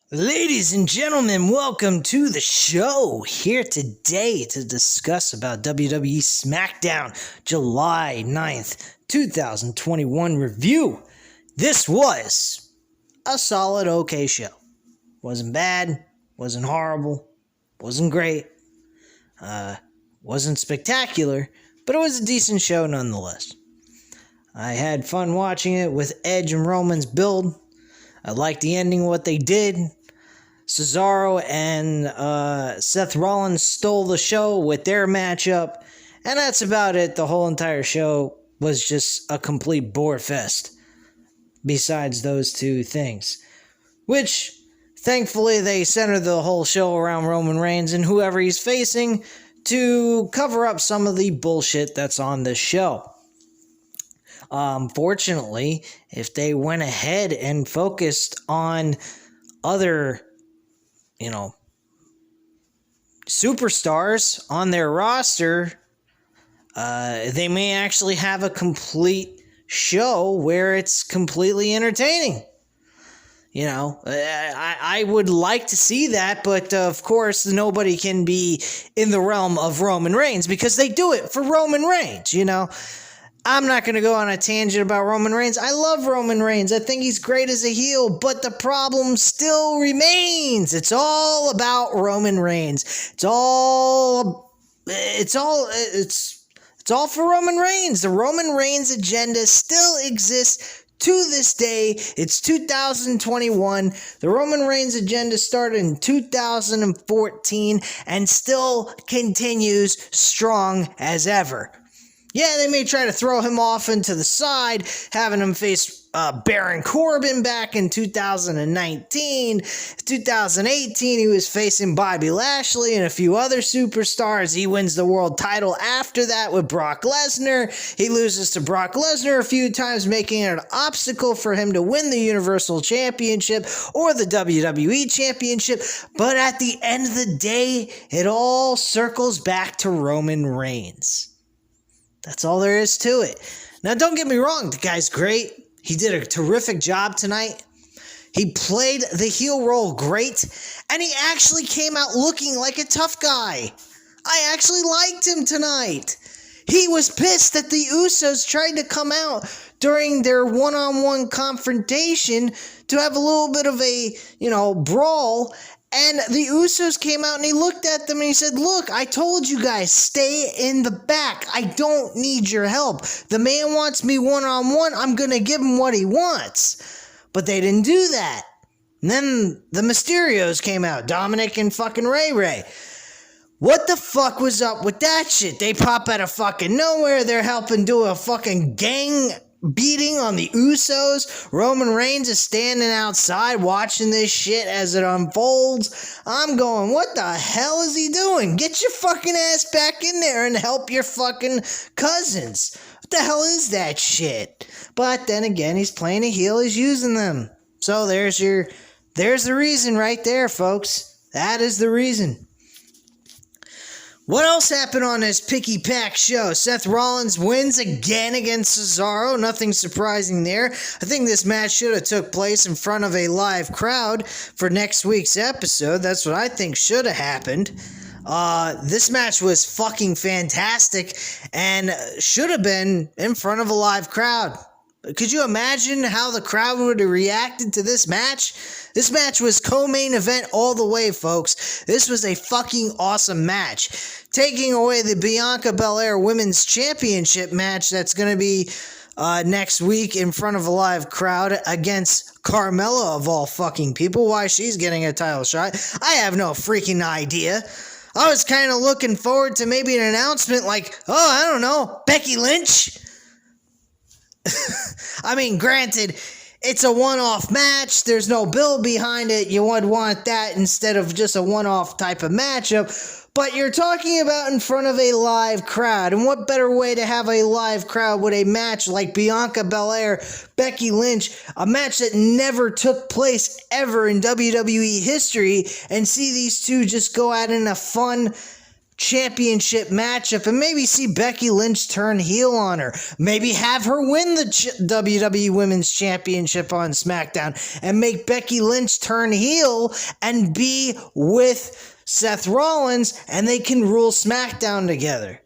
Ladies and gentlemen, welcome to the show. Here today to discuss about WWE Smackdown July 9th, 2021 review. This was a solid okay show. Wasn't bad, wasn't horrible, wasn't great, wasn't spectacular, but it was a decent show nonetheless. I had fun watching it with Edge and Roman's build. I liked the ending of what they did. Cesaro and Seth Rollins stole the show with their matchup, and that's about it. The whole entire show was just a complete bore fest, besides those two things. Which, thankfully, they centered the whole show around Roman Reigns and whoever he's facing to cover up some of the bullshit that's on this show. Fortunately, if they went ahead and focused on other superstars on their roster, they may actually have a complete show where it's completely entertaining. I would like to see that, but of course, nobody can be in the realm of Roman Reigns because they do it for Roman Reigns, I'm not going to go on a tangent about Roman Reigns. I love Roman Reigns. I think he's great as a heel, but the problem still remains. It's all about Roman Reigns. It's all for Roman Reigns. The Roman Reigns agenda still exists to this day. It's 2021. The Roman Reigns agenda started in 2014 and still continues strong as ever. Yeah, they may try to throw him off into the side, having him face Baron Corbin back in 2019. 2018, he was facing Bobby Lashley and a few other superstars. He wins the world title after that with Brock Lesnar. He loses to Brock Lesnar a few times, making it an obstacle for him to win the Universal Championship or the WWE Championship. But at the end of the day, it all circles back to Roman Reigns. That's all there is to it. Now, don't get me wrong. The guy's great. He did a terrific job tonight. He played the heel role great. And he actually came out looking like a tough guy. I actually liked him tonight. He was pissed that the Usos tried to come out during their one-on-one confrontation to have a little bit of a, brawl. And the Usos came out and he looked at them and he said, look, I told you guys, stay in the back. I don't need your help. The man wants me one-on-one. I'm going to give him what he wants. But they didn't do that. And then the Mysterios came out, Dominic and fucking Ray Ray. What the fuck was up with that shit? They pop out of fucking nowhere. They're helping do a fucking gang beating on the Usos. Roman Reigns is standing outside watching this shit as it unfolds. I'm going, what the hell is he doing? Get your fucking ass back in there and help your fucking cousins. What the hell is that shit? But then again, he's playing a heel, he's using them. So there's the reason right there, folks. That is the reason. What else happened on this picky-pack show? Seth Rollins wins again against Cesaro. Nothing surprising there. I think this match should have took place in front of a live crowd for next week's episode. That's what I think should have happened. This match was fucking fantastic and should have been in front of a live crowd. Could you imagine how the crowd would have reacted to this match? This match was co-main event all the way, folks. This was a fucking awesome match. Taking away the Bianca Belair Women's Championship match that's going to be next week in front of a live crowd against Carmella of all fucking people. Why she's getting a title shot, I have no freaking idea. I was kind of looking forward to maybe an announcement like, I don't know, Becky Lynch. I mean, granted, it's a one-off match. There's no build behind it. You would want that instead of just a one-off type of matchup. But you're talking about in front of a live crowd. And what better way to have a live crowd with a match like Bianca Belair, Becky Lynch, a match that never took place ever in WWE history, and see these two just go out in a fun championship matchup and maybe see Becky Lynch turn heel on her. Maybe have her win the WWE Women's Championship on SmackDown and make Becky Lynch turn heel and be with Seth Rollins, and they can rule SmackDown together.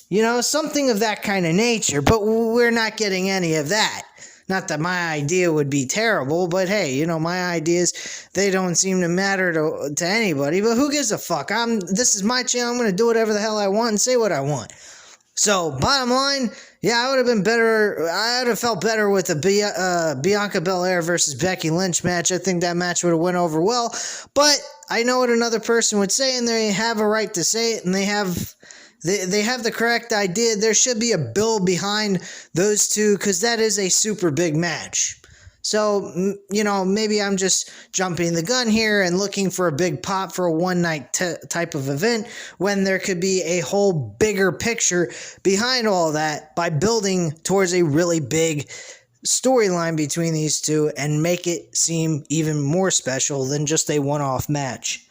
You know, something of that kind of nature, but we're not getting any of that. Not that my idea would be terrible, but hey, you know, my ideas, they don't seem to matter to anybody, but who gives a fuck? This is my channel. I'm going to do whatever the hell I want and say what I want. So, bottom line, yeah, I would have been better. I would have felt better with the Bianca Belair versus Becky Lynch match. I think that match would have went over well, but I know what another person would say, and they have a right to say it, and they have the correct idea. There should be a build behind those two because that is a super big match. So, you know, maybe I'm just jumping the gun here and looking for a big pop for a one-night type of event when there could be a whole bigger picture behind all that by building towards a really big storyline between these two and make it seem even more special than just a one-off match.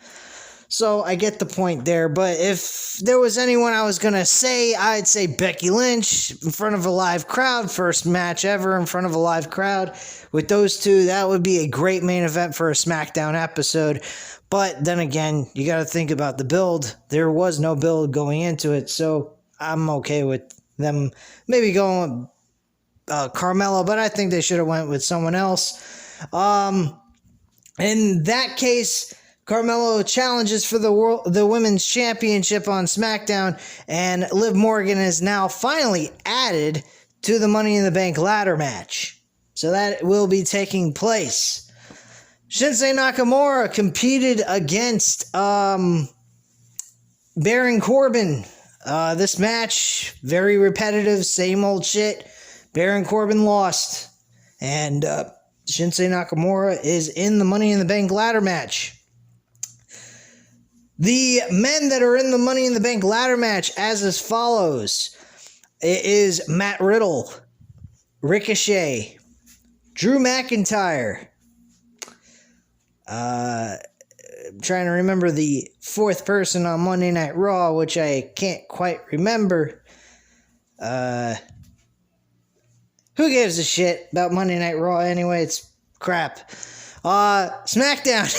So I get the point there, but if there was anyone I was going to say, I'd say Becky Lynch in front of a live crowd, first match ever in front of a live crowd. With those two, that would be a great main event for a SmackDown episode. But then again, you got to think about the build. There was no build going into it, so I'm okay with them maybe going with Carmella, but I think they should have went with someone else. In that case, Carmelo challenges for the Women's Championship on SmackDown, and Liv Morgan is now finally added to the Money in the Bank ladder match. So that will be taking place. Shinsuke Nakamura competed against Baron Corbin. This match, very repetitive, same old shit. Baron Corbin lost, and Shinsuke Nakamura is in the Money in the Bank ladder match. The men that are in the Money in the Bank ladder match as follows. It is Matt Riddle, Ricochet, Drew McIntyre. I'm trying to remember the fourth person on Monday Night Raw, which I can't quite remember. Who gives a shit about Monday Night Raw anyway? It's crap. SmackDown.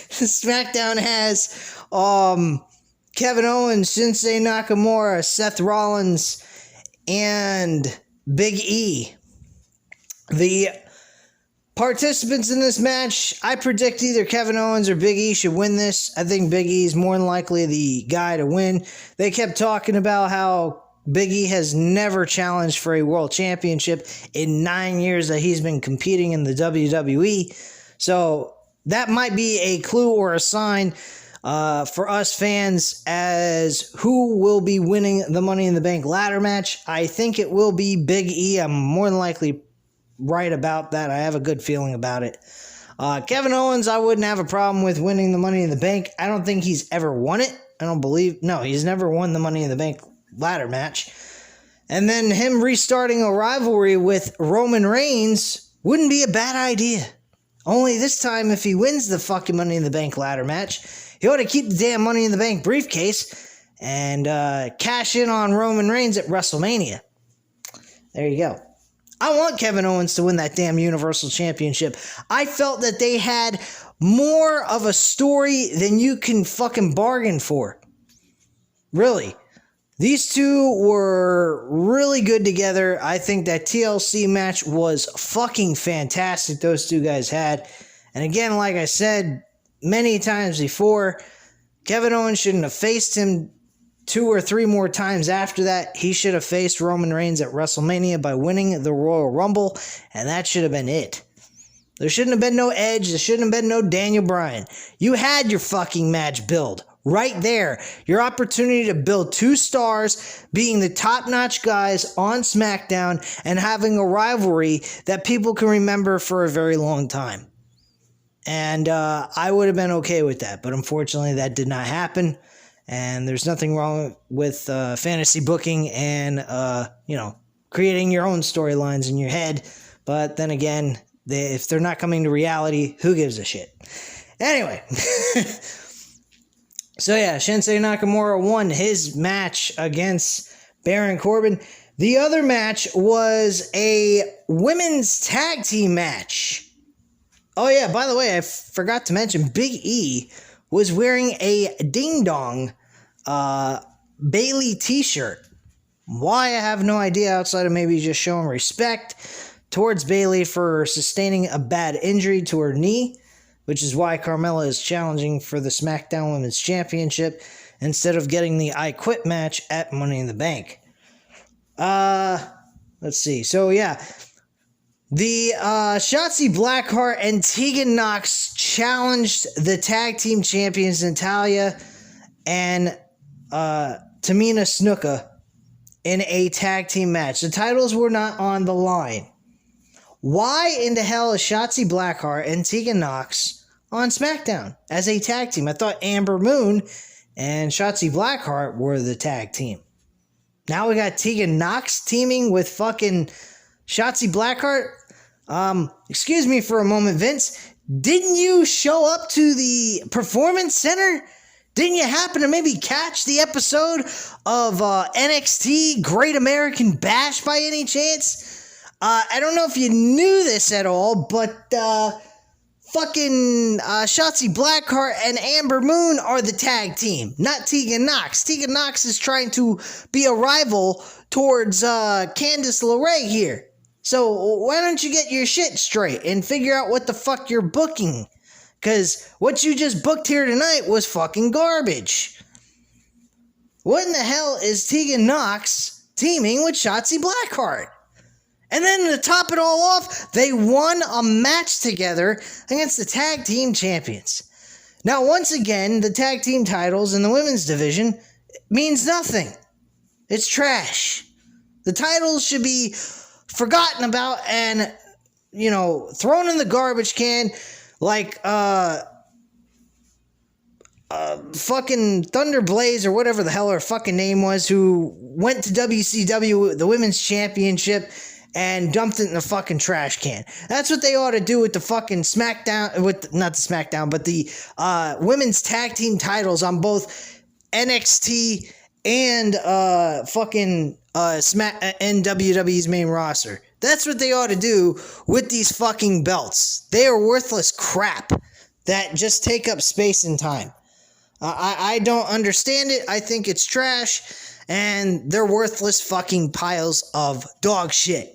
SmackDown has Kevin Owens, Shinsuke Nakamura, Seth Rollins, and Big E. The participants in this match, I predict either Kevin Owens or Big E should win this. I think Big E is more than likely the guy to win. They kept talking about how Big E has never challenged for a world championship in 9 years that he's been competing in the WWE. So that might be a clue or a sign for us fans as who will be winning the Money in the Bank ladder match. I think it will be Big E. I'm more than likely right about that. I have a good feeling about it. Kevin Owens, I wouldn't have a problem with winning the Money in the Bank. I don't think he's ever won it. He's never won the Money in the Bank ladder match. And then him restarting a rivalry with Roman Reigns wouldn't be a bad idea. Only this time, if he wins the fucking Money in the Bank ladder match, he ought to keep the damn Money in the Bank briefcase and cash in on Roman Reigns at WrestleMania. There you go. I want Kevin Owens to win that damn Universal Championship. I felt that they had more of a story than you can fucking bargain for. Really. These two were really good together. I think that TLC match was fucking fantastic those two guys had. And again, like I said many times before, Kevin Owens shouldn't have faced him 2 or 3 more times after that. He should have faced Roman Reigns at WrestleMania by winning the Royal Rumble, and that should have been it. There shouldn't have been no Edge. There shouldn't have been no Daniel Bryan. You had your fucking match build. Right there, your opportunity to build 2 stars, being the top-notch guys on SmackDown and having a rivalry that people can remember for a very long time. And I would have been okay with that, but unfortunately that did not happen. And there's nothing wrong with fantasy booking and, creating your own storylines in your head. But then again, if they're not coming to reality, who gives a shit? Anyway. So yeah, Shinsuke Nakamura won his match against Baron Corbin. The other match was a women's tag team match. Oh yeah, by the way, I forgot to mention Big E was wearing a Ding Dong Bailey t-shirt. Why, I have no idea, outside of maybe just showing respect towards Bailey for sustaining a bad injury to her knee, which is why Carmella is challenging for the Smackdown Women's Championship instead of getting the I Quit match at Money in the Bank. Let's see. So yeah, the Shotzi Blackheart and Tegan Nox challenged the tag team champions Natalya and Tamina Snuka in a tag team match. The titles were not on the line. Why in the hell is Shotzi Blackheart and Tegan Nox on SmackDown as a tag team? I thought Amber Moon and Shotzi Blackheart were the tag team. Now we got Tegan Nox teaming with fucking Shotzi Blackheart. Excuse me for a moment, Vince. Didn't you show up to the Performance Center? Didn't you happen to maybe catch the episode of NXT Great American Bash by any chance? I don't know if you knew this at all, but fucking Shotzi Blackheart and Amber Moon are the tag team, not Tegan Nox. Tegan Nox is trying to be a rival towards Candice LeRae here. So why don't you get your shit straight and figure out what the fuck you're booking? Because what you just booked here tonight was fucking garbage. What in the hell is Tegan Nox teaming with Shotzi Blackheart? And then to top it all off, they won a match together against the tag team champions. Now, once again, the tag team titles in the women's division means nothing. It's trash. The titles should be forgotten about and, you know, thrown in the garbage can like fucking Thunder Blaze or whatever the hell her fucking name was, who went to WCW, the women's championship, and dumped it in the fucking trash can. That's what they ought to do with the fucking SmackDown, not the SmackDown, but the women's tag team titles on both NXT and fucking and WWE's main roster. That's what they ought to do with these fucking belts. They are worthless crap that just take up space and time. I don't understand it. I think it's trash, and they're worthless fucking piles of dog shit.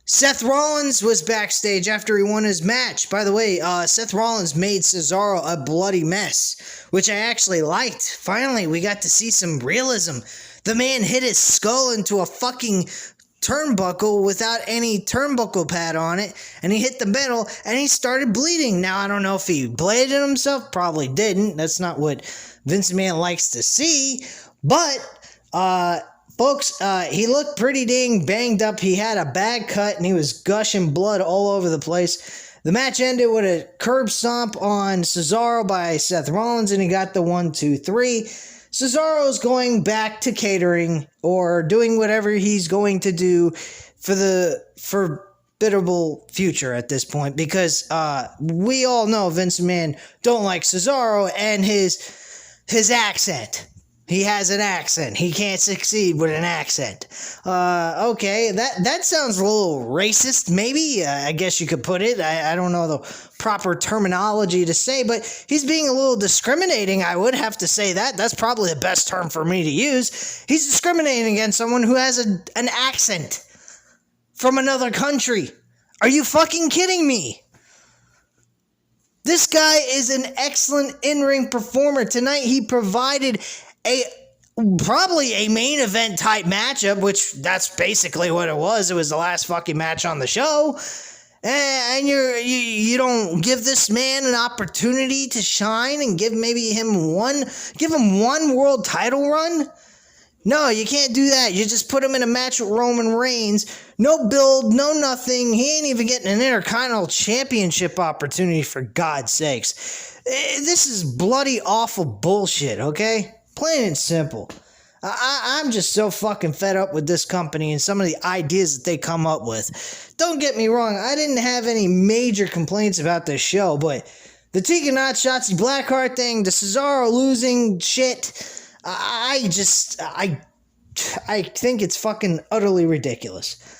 Seth Rollins was backstage after he won his match. By the way, Seth Rollins made Cesaro a bloody mess, which I actually liked. Finally, we got to see some realism. The man hit his skull into a fucking turnbuckle without any turnbuckle pad on it, and he hit the metal, and he started bleeding. Now, I don't know if he bladed himself. Probably didn't. That's not what Vince McMahon likes to see. But, folks, he looked pretty dang banged up. He had a bad cut, and he was gushing blood all over the place. The match ended with a curb stomp on Cesaro by Seth Rollins, and he got the 1, 2, 3. Cesaro's going back to catering or doing whatever he's going to do for the foreseeable future at this point, because we all know Vince McMahon don't like Cesaro and his accent. He has an accent. He can't succeed with an accent. Okay, that sounds a little racist, maybe. I guess you could put it. I don't know the proper terminology to say, but he's being a little discriminating. I would have to say that. That's probably the best term for me to use. He's discriminating against someone who has an accent from another country. Are you fucking kidding me? This guy is an excellent in-ring performer. Tonight he provided probably a main event type matchup, which that's basically what it was. It was the last fucking match on the show, and you don't give this man an opportunity to shine and give him one world title run. No, you can't do that. You just put him in a match with Roman Reigns. No build, no nothing. He ain't even getting an Intercontinental Championship opportunity, for God's sakes. This is bloody awful bullshit, okay? Plain and simple. I'm just so fucking fed up with this company and some of the ideas that they come up with. Don't get me wrong, I didn't have any major complaints about this show, but The Tegan Knox Shotzi Blackheart thing, the Cesaro losing shit, I think it's fucking utterly ridiculous.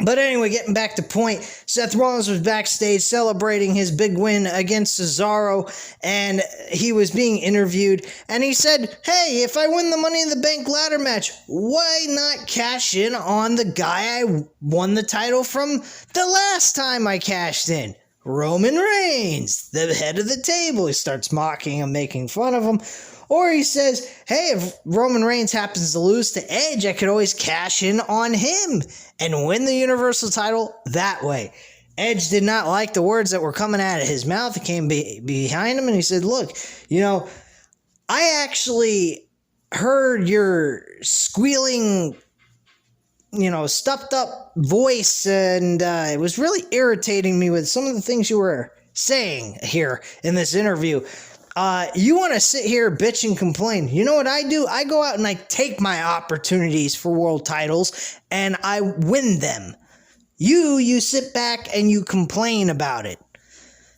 But anyway, getting back to point, Seth Rollins was backstage celebrating his big win against Cesaro, and he was being interviewed, and he said, hey, if I win the Money in the Bank ladder match, why not cash in on the guy I won the title from the last time I cashed in? Roman Reigns, the head of the table. He starts mocking him, making fun of him. Or he says, hey, if Roman Reigns happens to lose to Edge, I could always cash in on him and win the Universal title that way. Edge did not like the words that were coming out of his mouth. He came behind him and he said, look, I actually heard your squealing, stuffed up voice, and it was really irritating me with some of the things you were saying here in this interview. You want to sit here, bitch, and complain. You know what I do? I go out and I take my opportunities for world titles, and I win them. You sit back and you complain about it.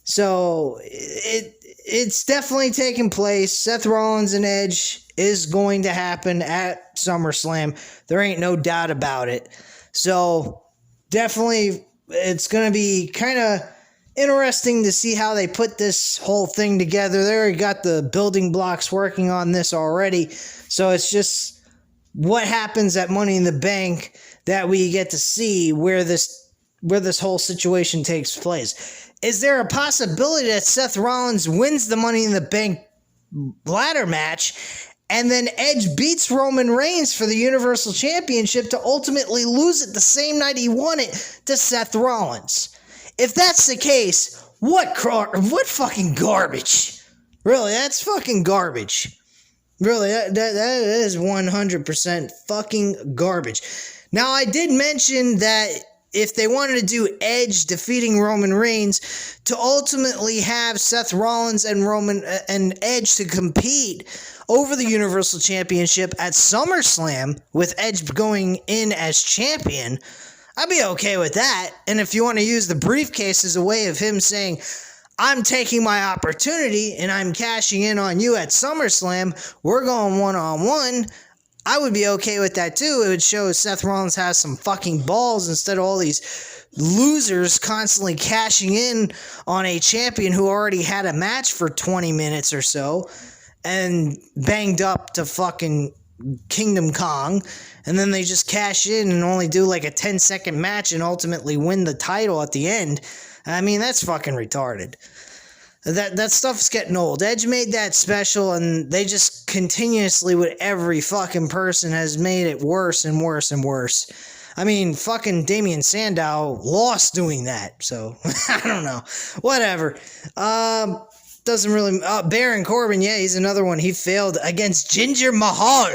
So, it's definitely taking place. Seth Rollins and Edge is going to happen at SummerSlam. There ain't no doubt about it. So, definitely, it's going to be kind of interesting to see how they put this whole thing together. They already got the building blocks working on this already. So it's just what happens at Money in the Bank that we get to see where this whole situation takes place. Is there a possibility that Seth Rollins wins the Money in the Bank ladder match and then Edge beats Roman Reigns for the Universal Championship to ultimately lose it the same night he won it to Seth Rollins? If that's the case, what fucking garbage? Really, that's fucking garbage. Really, that is 100% fucking garbage. Now, I did mention that if they wanted to do Edge defeating Roman Reigns to ultimately have Seth Rollins and Edge to compete over the Universal Championship at SummerSlam with Edge going in as champion, I'd be okay with that. And if you want to use the briefcase as a way of him saying, I'm taking my opportunity and I'm cashing in on you at SummerSlam, we're going one-on-one, I would be okay with that too. It would show Seth Rollins has some fucking balls instead of all these losers constantly cashing in on a champion who already had a match for 20 minutes or so and banged up to fucking Kingdom Kong, and then they just cash in and only do like a 10-second match and ultimately win the title at the end. I mean, that's fucking retarded. That stuff's getting old. Edge made that special, and they just continuously, with every fucking person, has made it worse and worse and worse. I mean, fucking Damian Sandow lost doing that, so I don't know. Whatever. Doesn't really... Baron Corbin, yeah, he's another one. He failed against Jinder Mahal.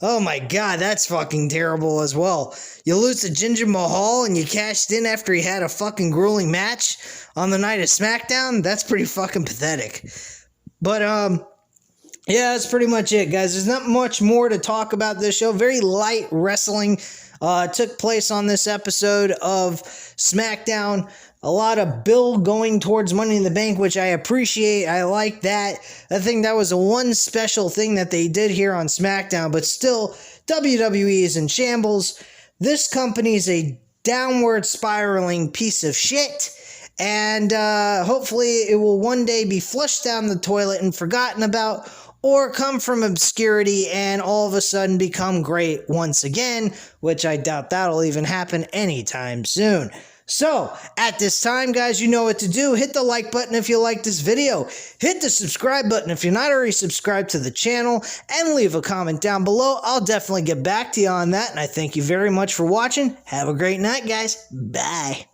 Oh my god, that's fucking terrible as well. You lose to Jinder Mahal and you cashed in after he had a fucking grueling match on the night of Smackdown? That's pretty fucking pathetic. But, yeah, that's pretty much it, guys. There's not much more to talk about this show. Very light wrestling took place on this episode of Smackdown. A lot of build going towards Money in the Bank, which I appreciate. I like that. I think that was the one special thing that they did here on SmackDown, but still, WWE is in shambles. This company is a downward spiraling piece of shit, and hopefully it will one day be flushed down the toilet and forgotten about, or come from obscurity and all of a sudden become great once again, which I doubt that'll even happen anytime soon. So, at this time, guys, you know what to do. Hit the like button if you like this video. Hit the subscribe button if you're not already subscribed to the channel. And leave a comment down below. I'll definitely get back to you on that. And I thank you very much for watching. Have a great night, guys. Bye.